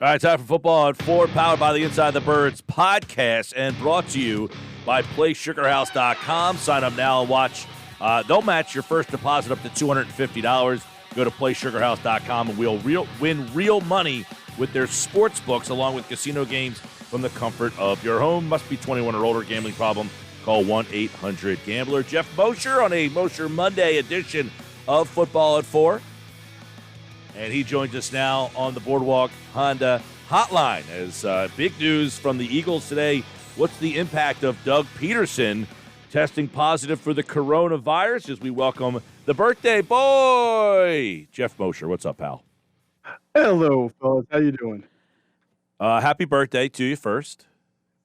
All right, time for Football at 4, powered by the Inside the Birds podcast and brought to you by PlaySugarHouse.com. Sign up now and watch. They'll match your first deposit up to $250. Go to PlaySugarHouse.com and we'll win real money with their sports books along with casino games from the comfort of your home. Must be 21 or older. Gambling problem? Call 1-800-GAMBLER. Geoff Mosher on a Mosher Monday edition of Football at 4. And he joins us now on the Boardwalk Honda hotline as big news from the Eagles today. What's the impact of Doug Pederson testing positive for the coronavirus as we welcome the birthday boy, Geoff Mosher. What's up, pal? Hello, fellas. How you doing? Happy birthday to you first.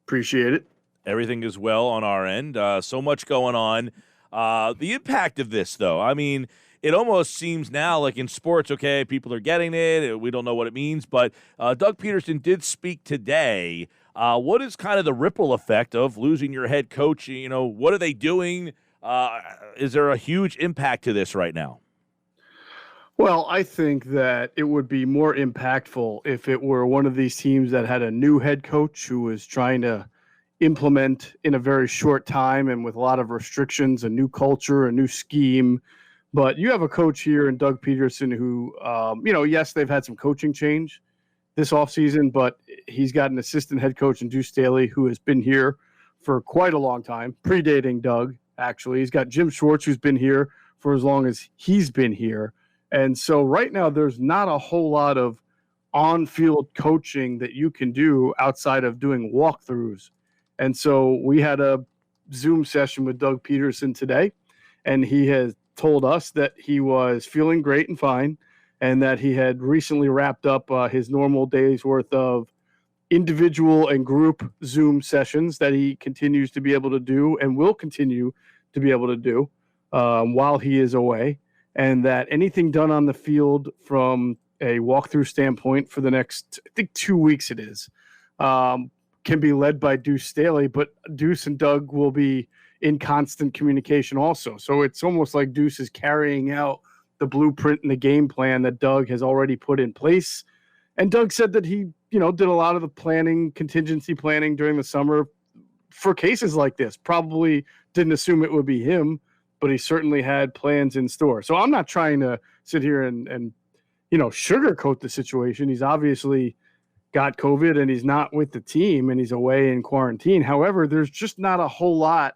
Appreciate it. Everything is well on our end. So much going on. The impact of this, though, I mean, it almost seems now like in sports, okay, people are getting it. We don't know what it means. But Doug Pederson did speak today. What is kind of the ripple effect of losing your head coach? You know, what are they doing? Is there a huge impact to this right now? Well, I think that it would be more impactful if it were one of these teams that had a new head coach who was trying to implement in a very short time and with a lot of restrictions, a new culture, a new scheme. But you have a coach here in Doug Pederson who, yes, they've had some coaching change this offseason, but he's got an assistant head coach in Deuce Staley who has been here for quite a long time, predating Doug, actually. He's got Jim Schwartz, who's been here for as long as he's been here. And so right now there's not a whole lot of on-field coaching that you can do outside of doing walkthroughs. And so we had a Zoom session with Doug Pederson today, and he has told us that he was feeling great and fine, and that he had recently wrapped up his normal day's worth of individual and group Zoom sessions that he continues to be able to do and will continue to be able to do while he is away, and that anything done on the field from a walkthrough standpoint for the next, I think, 2 weeks it is, can be led by Deuce Staley, but Deuce and Doug will be in constant communication also. So it's almost like Deuce is carrying out the blueprint and the game plan that Doug has already put in place. And Doug said that he, did a lot of the planning, contingency planning during the summer for cases like this. Probably didn't assume it would be him, but he certainly had plans in store. So I'm not trying to sit here and sugarcoat the situation. He's obviously got COVID and he's not with the team and he's away in quarantine. However, there's just not a whole lot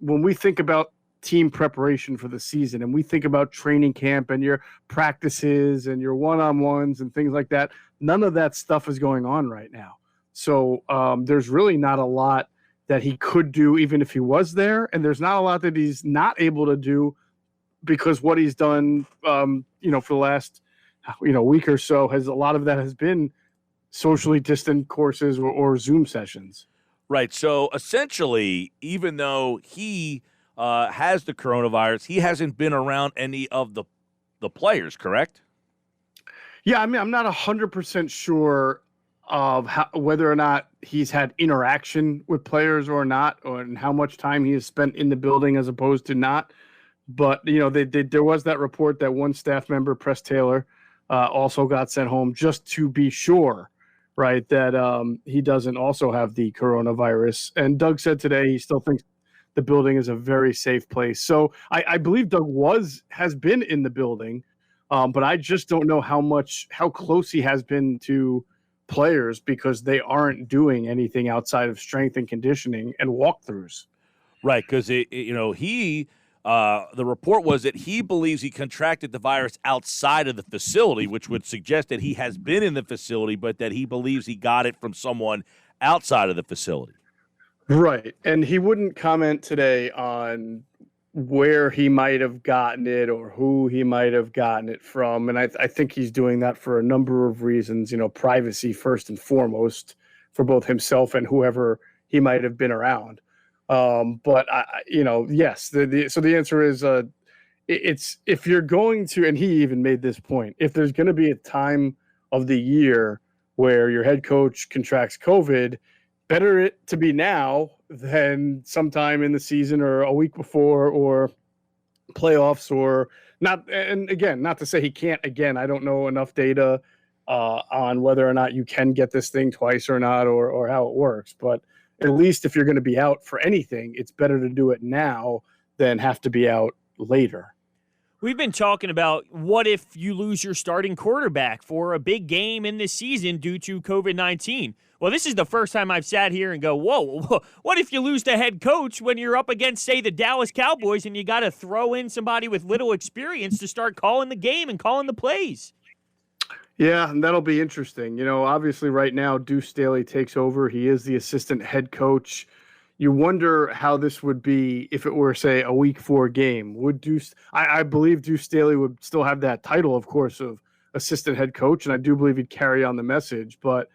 when we think about team preparation for the season and we think about training camp and your practices and your one-on-ones and things like that. None of that stuff is going on right now. So there's really not a lot that he could do even if he was there. And there's not a lot that he's not able to do because what he's done, for the last, week or so, a lot of that has been socially distant courses or Zoom sessions. Right. So essentially, even though he has the coronavirus, he hasn't been around any of the players, correct? Yeah, I mean, I'm not 100% sure of whether or not he's had interaction with players or not, and how much time he has spent in the building as opposed to not. But, there was that report that one staff member, Press Taylor, also got sent home just to be sure, right, that he doesn't also have the coronavirus. And Doug said today he still thinks the building is a very safe place. So I believe Doug has been in the building, but I just don't know how close he has been to players because they aren't doing anything outside of strength and conditioning and walkthroughs. Right, because the report was that he believes he contracted the virus outside of the facility, which would suggest that he has been in the facility, but that he believes he got it from someone outside of the facility. Right. And he wouldn't comment today on where he might have gotten it or who he might have gotten it from. And I think he's doing that for a number of reasons, privacy first and foremost for both himself and whoever he might have been around. But yes, so the answer is, it's, if you're going to, and he even made this point, if there's going to be a time of the year where your head coach contracts COVID, better it to be now than sometime in the season or a week before or playoffs or not. And again, not to say he can't, I don't know enough data on whether or not you can get this thing twice or not, or how it works. But at least if you're going to be out for anything, it's better to do it now than have to be out later. We've been talking about what if you lose your starting quarterback for a big game in this season due to COVID-19. Well, this is the first time I've sat here and go, whoa, what if you lose the head coach when you're up against, say, the Dallas Cowboys and you got to throw in somebody with little experience to start calling the game and calling the plays? Yeah, and that'll be interesting. Obviously right now Deuce Staley takes over. He is the assistant head coach. You wonder how this would be if it were, say, a Week 4 game. I believe Deuce Staley would still have that title, of course, of assistant head coach, and I do believe he'd carry on the message. But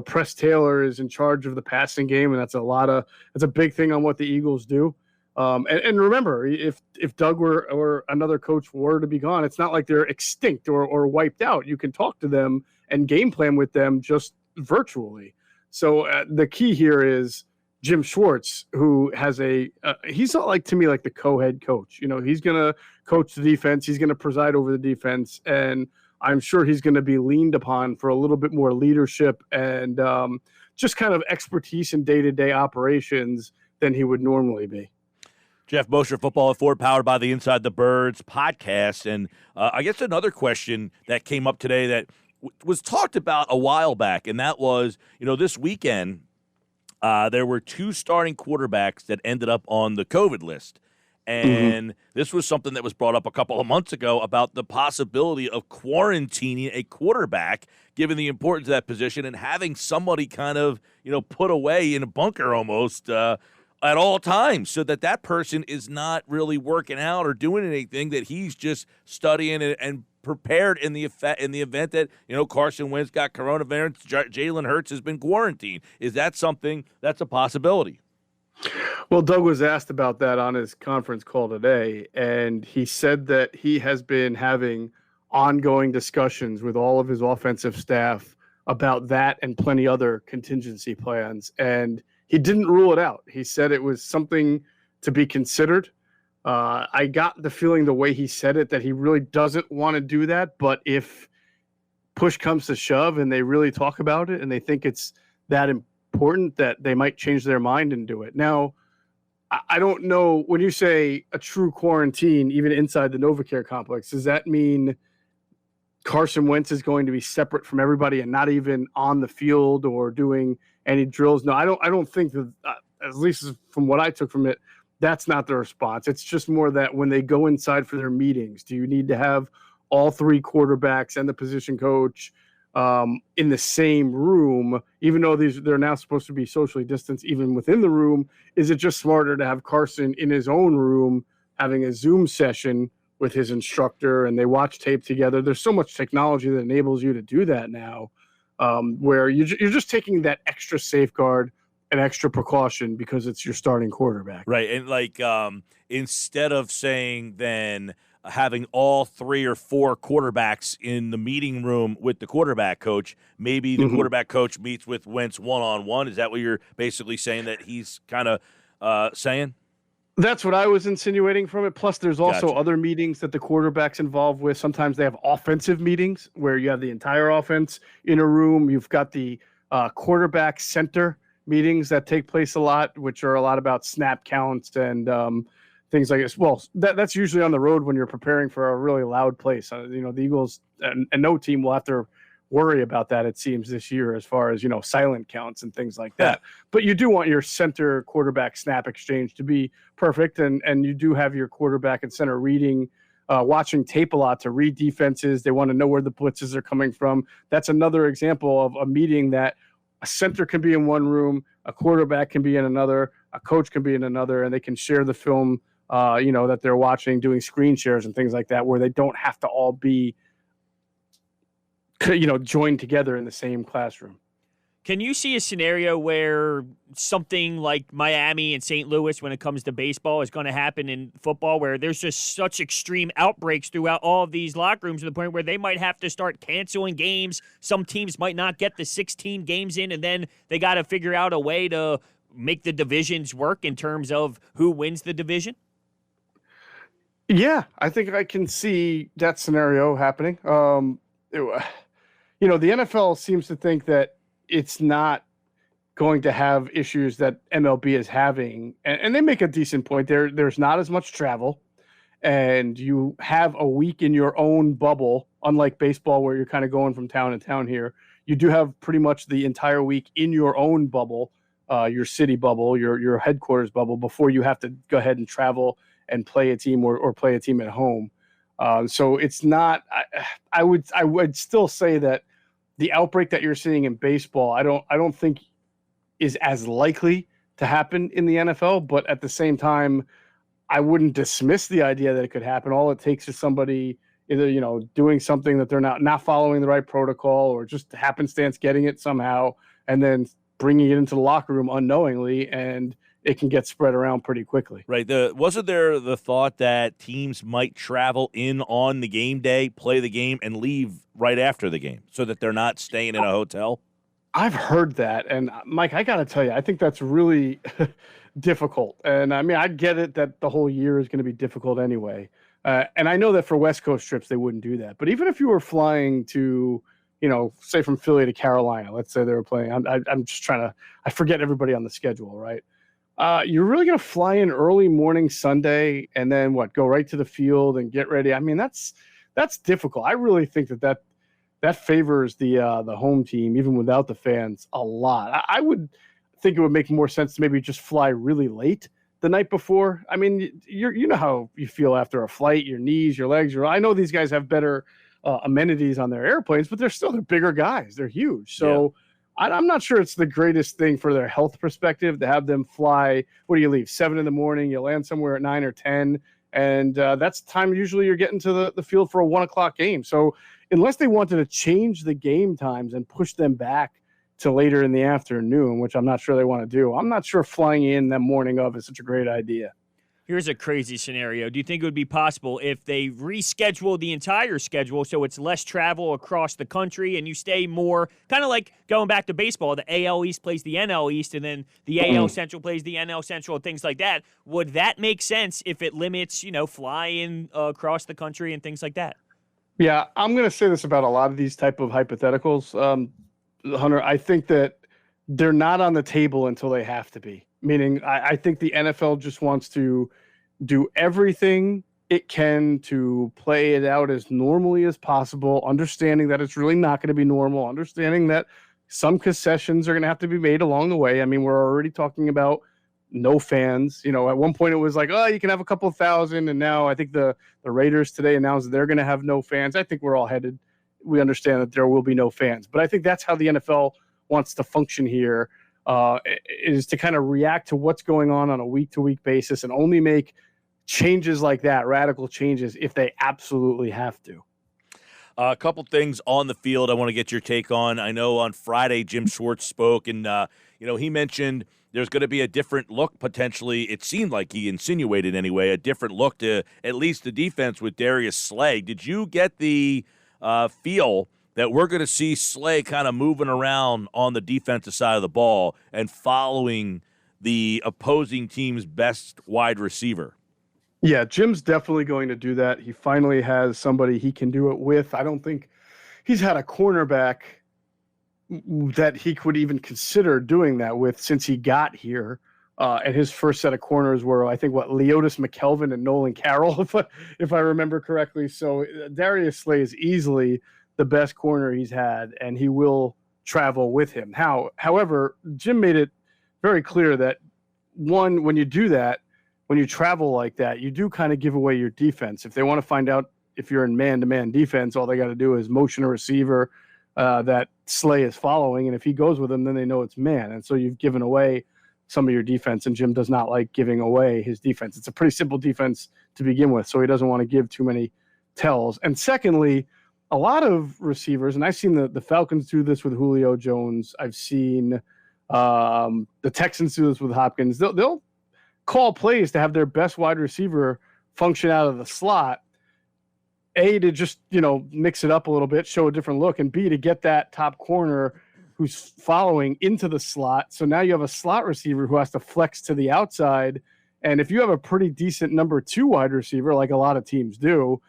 Press Taylor is in charge of the passing game, and that's a big thing on what the Eagles do. And remember, if Doug or another coach were to be gone, it's not like they're extinct or wiped out. You can talk to them and game plan with them just virtually. So the key here is Jim Schwartz, who has he's not like, to me, like the co-head coach. He's going to coach the defense. He's going to preside over the defense. And I'm sure he's going to be leaned upon for a little bit more leadership and just kind of expertise in day-to-day operations than he would normally be. Geoff Mosher, Football at 4, powered by the Inside the Birds podcast. And I guess another question that came up today that was talked about a while back, and that was, this weekend there were 2 starting quarterbacks that ended up on the COVID list. And this was something that was brought up a couple of months ago about the possibility of quarantining a quarterback, given the importance of that position, and having somebody kind of, put away in a bunker almost at all times, so that person is not really working out or doing anything, that he's just studying and prepared in the event that Carson Wentz got coronavirus, Jalen Hurts has been quarantined. Is that something that's a possibility? Well, Doug was asked about that on his conference call today, and he said that he has been having ongoing discussions with all of his offensive staff about that and plenty other contingency plans, and he didn't rule it out. He said it was something to be considered. I got the feeling the way he said it that he really doesn't want to do that, but if push comes to shove and they really talk about it and they think it's that important, that they might change their mind and do it. Now, I don't know, when you say a true quarantine, even inside the NovaCare complex, does that mean Carson Wentz is going to be separate from everybody and not even on the field or doing any drills? No, I don't think that, at least from what I took from it, that's not the response. It's just more that when they go inside for their meetings, do you need to have all 3 quarterbacks and the position coach in the same room, even though they're now supposed to be socially distanced even within the room? Is it just smarter to have Carson in his own room having a Zoom session with his instructor and they watch tape together? There's so much technology that enables you to do that now, where you're just taking that extra safeguard and extra precaution because it's your starting quarterback. Right. And instead of saying then having all 3 or 4 quarterbacks in the meeting room with the quarterback coach, maybe the quarterback coach meets with Wentz one-on-one. Is that what you're basically saying that he's kind of saying? That's what I was insinuating from it. Plus, there's also other meetings that the quarterback's involved with. Sometimes they have offensive meetings where you have the entire offense in a room. You've got the quarterback center meetings that take place a lot, which are a lot about snap counts and things like this. Well, that's usually on the road when you're preparing for a really loud place. The Eagles and no team will have to worry about that, it seems, this year, as far as, silent counts and things like that. But you do want your center quarterback snap exchange to be perfect. And you do have your quarterback and center reading, watching tape a lot to read defenses. They want to know where the blitzes are coming from. That's another example of a meeting that a center can be in one room, a quarterback can be in another, a coach can be in another, and they can share the film that they're watching, doing screen shares and things like that, where they don't have to all be, joined together in the same classroom. Can you see a scenario where something like Miami and St. Louis, when it comes to baseball, is going to happen in football, where there's just such extreme outbreaks throughout all of these locker rooms to the point where they might have to start canceling games? Some teams might not get the 16 games in, and then they got to figure out a way to make the divisions work in terms of who wins the division? Yeah, I think I can see that scenario happening. the NFL seems to think that it's not going to have issues that MLB is having. And they make a decent point. There's not as much travel, and you have a week in your own bubble, unlike baseball where you're kind of going from town to town here. You do have pretty much the entire week in your own bubble, your city bubble, your headquarters bubble, before you have to go ahead and travel and play a team or play a team at home. So it's not. I would still say that the outbreak that you're seeing in baseball, I don't think is as likely to happen in the NFL. But at the same time, I wouldn't dismiss the idea that it could happen. All it takes is somebody either doing something that they're not following the right protocol, or just happenstance getting it somehow, and then bringing it into the locker room unknowingly, and it can get spread around pretty quickly. Right. Wasn't there the thought that teams might travel in on the game day, play the game, and leave right after the game so that they're not staying in a hotel? I've heard that. And Mike, I got to tell you, I think that's really difficult. And I mean, I get it that the whole year is going to be difficult anyway. And I know that for West Coast trips, they wouldn't do that. But even if you were flying to, say from Philly to Carolina, let's say they were playing, I'm just I forget everybody on the schedule, right? You're really going to fly in early morning Sunday and then go right to the field and get ready. I mean, that's difficult. I really think that favors the home team, even without the fans, a lot. I would think it would make more sense to maybe just fly really late the night before. I mean, you know how you feel after a flight, your knees, your legs. I know these guys have better amenities on their airplanes, but they're bigger guys. They're huge. So I'm not sure it's the greatest thing for their health perspective to have them fly. What do you leave? 7 a.m. You land somewhere at 9 or 10. And that's the time usually you're getting to the field for a 1:00 game. So unless they wanted to change the game times and push them back to later in the afternoon, which I'm not sure they want to do, I'm not sure flying in that morning of is such a great idea. Here's a crazy scenario. Do you think it would be possible if they reschedule the entire schedule so it's less travel across the country and you stay more kind of like going back to baseball, the AL East plays the NL East and then the AL Central plays the NL Central, things like that? Would that make sense if it limits, flying across the country and things like that? Yeah, I'm going to say this about a lot of these type of hypotheticals, Hunter. I think that they're not on the table until they have to be. Meaning, I think the NFL just wants to do everything it can to play it out as normally as possible, understanding that it's really not going to be normal, understanding that some concessions are going to have to be made along the way. I mean, we're already talking about no fans. At one point it was like, oh, you can have a couple of thousand. And now I think the Raiders today announced that they're going to have no fans. I think we're all headed. We understand that there will be no fans. But I think that's how the NFL wants to function here. Is to kind of react to what's going on a week-to-week basis and only make changes like that, radical changes, if they absolutely have to. A couple things on the field I want to get your take on. I know on Friday Jim Schwartz spoke, and he mentioned there's going to be a different look potentially. It seemed like he insinuated anyway, a different look to at least the defense with Darius Slay. Did you get the feel that we're going to see Slay kind of moving around on the defensive side of the ball and following the opposing team's best wide receiver? Yeah, Jim's definitely going to do that. He finally has somebody he can do it with. I don't think he's had a cornerback that he could even consider doing that with since he got here. And his first set of corners were, I think, Leotis McKelvin and Nolan Carroll, if I remember correctly. So Darius Slay is easily the best corner he's had, and he will travel with him. However, Jim made it very clear that, one, when you do that, when you travel like that, you do kind of give away your defense. If they want to find out if you're in man-to-man defense, all they got to do is motion a receiver that Slay is following, and if he goes with him, then they know it's man. And so you've given away some of your defense, and Jim does not like giving away his defense. It's a pretty simple defense to begin with, so he doesn't want to give too many tells. And secondly, a lot of receivers, and I've seen the Falcons do this with Julio Jones. I've seen the Texans do this with Hopkins. They'll call plays to have their best wide receiver function out of the slot, A, to just, mix it up a little bit, show a different look, and B, to get that top corner who's following into the slot. So now you have a slot receiver who has to flex to the outside. And if you have a pretty decent number 2 wide receiver, like a lot of teams do,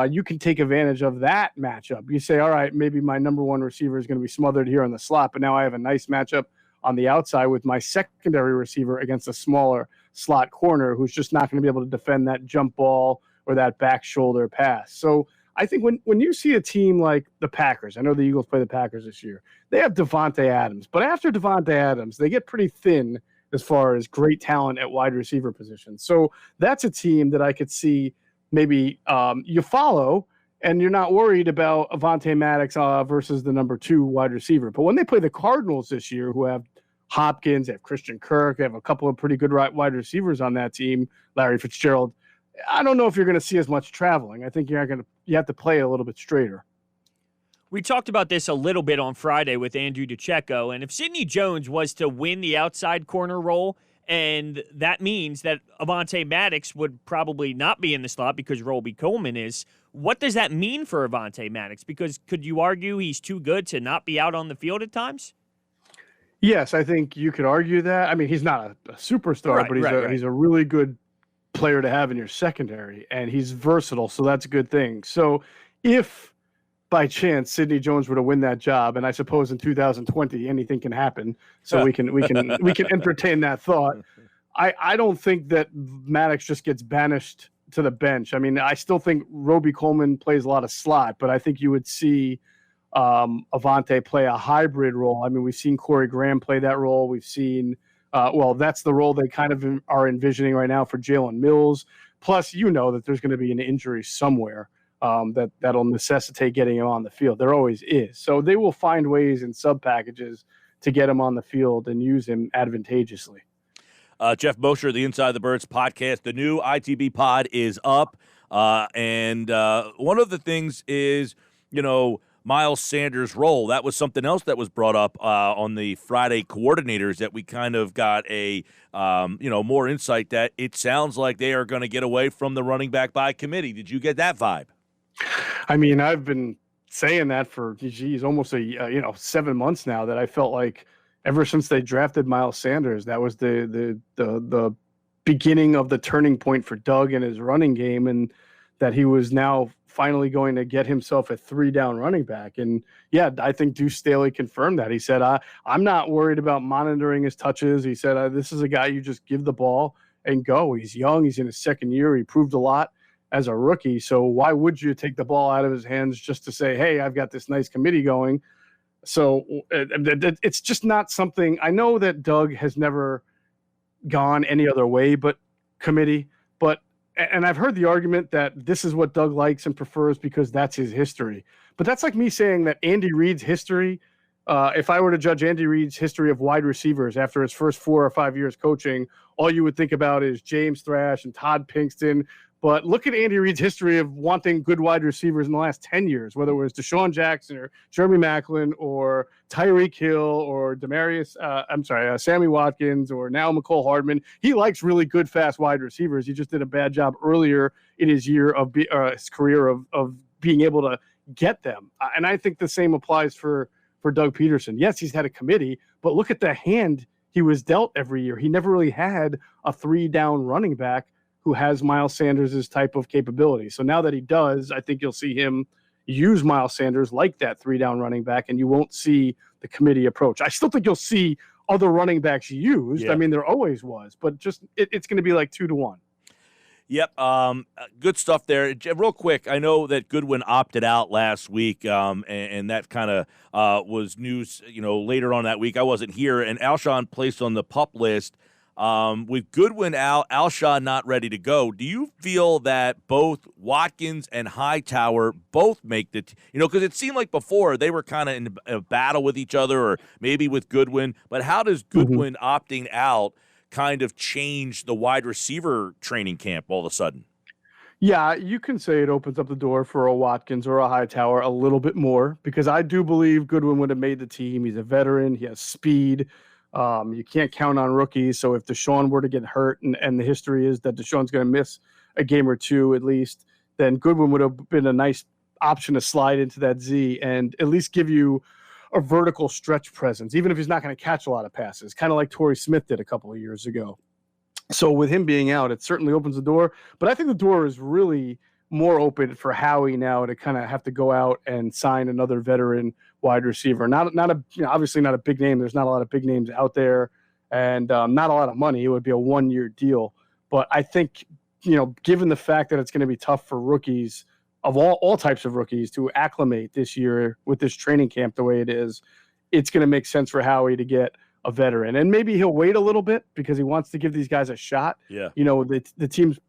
you can take advantage of that matchup. You say, all right, maybe my number one receiver is going to be smothered here in the slot, but now I have a nice matchup on the outside with my secondary receiver against a smaller slot corner who's just not going to be able to defend that jump ball or that back shoulder pass. So I think when you see a team like the Packers, I know the Eagles play the Packers this year, they have Devontae Adams. But after Devontae Adams, they get pretty thin as far as great talent at wide receiver position. So that's a team that I could see maybe you follow, and you're not worried about Avonte Maddox versus the number 2 wide receiver. But when they play the Cardinals this year, who have Hopkins, they have Christian Kirk, they have a couple of pretty good wide receivers on that team, Larry Fitzgerald, I don't know if you're going to see as much traveling. I think you have to play a little bit straighter. We talked about this a little bit on Friday with Andrew DeCecco, and if Sidney Jones was to win the outside corner role, and that means that Avonte Maddox would probably not be in the slot because Roby Coleman is, what does that mean for Avonte Maddox? Because could you argue he's too good to not be out on the field at times? Yes, I think you could argue that. I mean, he's not a superstar, but he's a really good player to have in your secondary, and he's versatile, so that's a good thing. So if by chance Sidney Jones were to win that job, and I suppose in 2020 anything can happen, so we can entertain that thought. I don't think that Maddox just gets banished to the bench. I mean, I still think Roby Coleman plays a lot of slot, but I think you would see Avonte play a hybrid role. I mean, we've seen Corey Graham play that role. We've seen that's the role they kind of are envisioning right now for Jalen Mills. Plus, you know that there's going to be an injury somewhere that'll necessitate getting him on the field. There always is. So they will find ways in sub packages to get him on the field and use him advantageously. Geoff Mosher, the Inside the Birds podcast, the new ITB pod is up. And one of the things is, Miles Sanders' role. That was something else that was brought up on the Friday coordinators, that we kind of got a more insight that it sounds like they are going to get away from the running back by committee. Did you get that vibe? I mean, I've been saying that for almost 7 months now, that I felt like ever since they drafted Miles Sanders, that was the beginning of the turning point for Doug and his running game, and that he was now finally going to get himself a 3-down running back. And yeah, I think Deuce Staley confirmed that. He said, I'm not worried about monitoring his touches. He said, this is a guy you just give the ball and go. He's young. He's in his second year. He proved a lot as a rookie. So why would you take the ball out of his hands just to say, hey, I've got this nice committee going? So it's just not something. I know that Doug has never gone any other way but committee, and I've heard the argument that this is what Doug likes and prefers because that's his history. But that's like me saying that Andy Reid's history, if I were to judge Andy Reid's history of wide receivers after his first 4 or 5 years coaching, all you would think about is James Thrash and Todd Pinkston. But look at Andy Reid's history of wanting good wide receivers in the last 10 years, whether it was Deshaun Jackson or Jeremy Maclin or Tyreek Hill or Sammy Watkins or now McCole Hardman. He likes really good, fast wide receivers. He just did a bad job earlier in his year of his career of being able to get them. And I think the same applies for Doug Pederson. Yes, he's had a committee, but look at the hand he was dealt every year. He never really had a 3-down running back who has Miles Sanders' type of capability. So now that he does, I think you'll see him use Miles Sanders like that 3-down running back, and you won't see the committee approach. I still think you'll see other running backs used. Yeah. I mean, there always was, but just it's going to be like 2-1. Yep. Good stuff there. Real quick, I know that Goodwin opted out last week, and that kind of was news, later on that week. I wasn't here, and Alshon placed on the PUP list. With Goodwin out, Alshon not ready to go, do you feel that both Watkins and Hightower both make the because it seemed like before they were kind of in a battle with each other, or maybe with Goodwin, but how does Goodwin opting out kind of change the wide receiver training camp all of a sudden? Yeah, you can say it opens up the door for a Watkins or a Hightower a little bit more, because I do believe Goodwin would have made the team. He's a veteran. He has speed. You can't count on rookies. So if Deshaun were to get hurt, and the history is that Deshaun's going to miss a game or two at least, then Goodwin would have been a nice option to slide into that Z and at least give you a vertical stretch presence, even if he's not going to catch a lot of passes, kind of like Torrey Smith did a couple of years ago. So with him being out, it certainly opens the door. But I think the door is really more open for Howie now to kind of have to go out and sign another veteran wide receiver. Obviously not a big name. There's not a lot of big names out there, and not a lot of money. It would be a 1-year deal. But I think, given the fact that it's going to be tough for rookies of all types of rookies to acclimate this year with this training camp the way it is, it's going to make sense for Howie to get a veteran. And maybe he'll wait a little bit because he wants to give these guys a shot. Yeah. The team's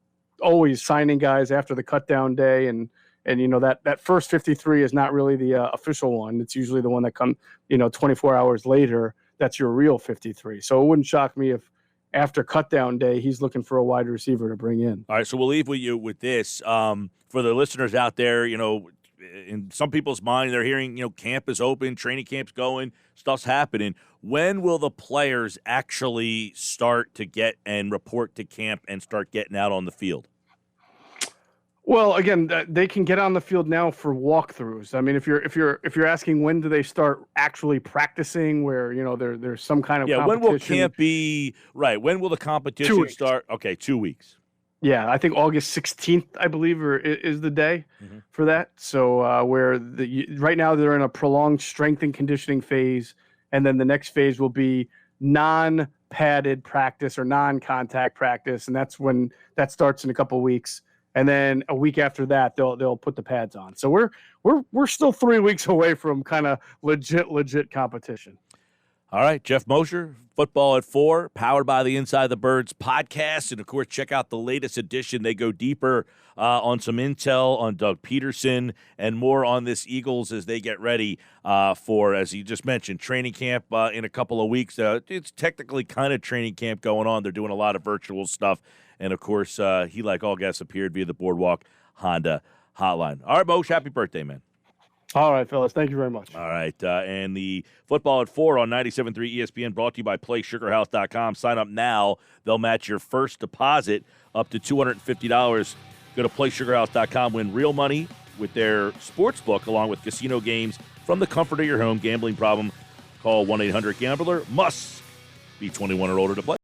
always signing guys after the cut down day, and that first 53 is not really the official one. It's usually the one that comes 24 hours later. That's your real 53. So it wouldn't shock me if after cut down day he's looking for a wide receiver to bring in. All right, so we'll leave you with this for the listeners out there. In some people's mind, they're hearing camp is open, training camp's going, stuff's happening. When will the players actually start to get and report to camp and start getting out on the field? Well, again, they can get on the field now for walkthroughs. I mean, if you're asking when do they start actually practicing, where there's some kind of competition. When will camp be right? When will the competition start? Okay, 2 weeks. Yeah, I think August 16th, I believe, is the day for that. So right now they're in a prolonged strength and conditioning phase, and then the next phase will be non-padded practice or non-contact practice, and that's when that starts in a couple of weeks. And then a week after that, they'll put the pads on. So we're still 3 weeks away from kind of legit competition. All right, Geoff Mosher, Football at 4, powered by the Inside the Birds podcast. And, of course, check out the latest edition. They go deeper on some intel on Doug Pederson and more on this Eagles as they get ready for, as you just mentioned, training camp in a couple of weeks. It's technically kind of training camp going on. They're doing a lot of virtual stuff. And, of course, he, like all guests, appeared via the Boardwalk Honda hotline. All right, Moshe, happy birthday, man. All right, fellas. Thank you very much. All right. And the Football at 4 on 97.3 ESPN brought to you by PlaySugarHouse.com. Sign up now. They'll match your first deposit up to $250. Go to PlaySugarHouse.com. Win real money with their sports book along with casino games from the comfort of your home. Gambling problem? Call 1-800-GAMBLER. Must be 21 or older to play.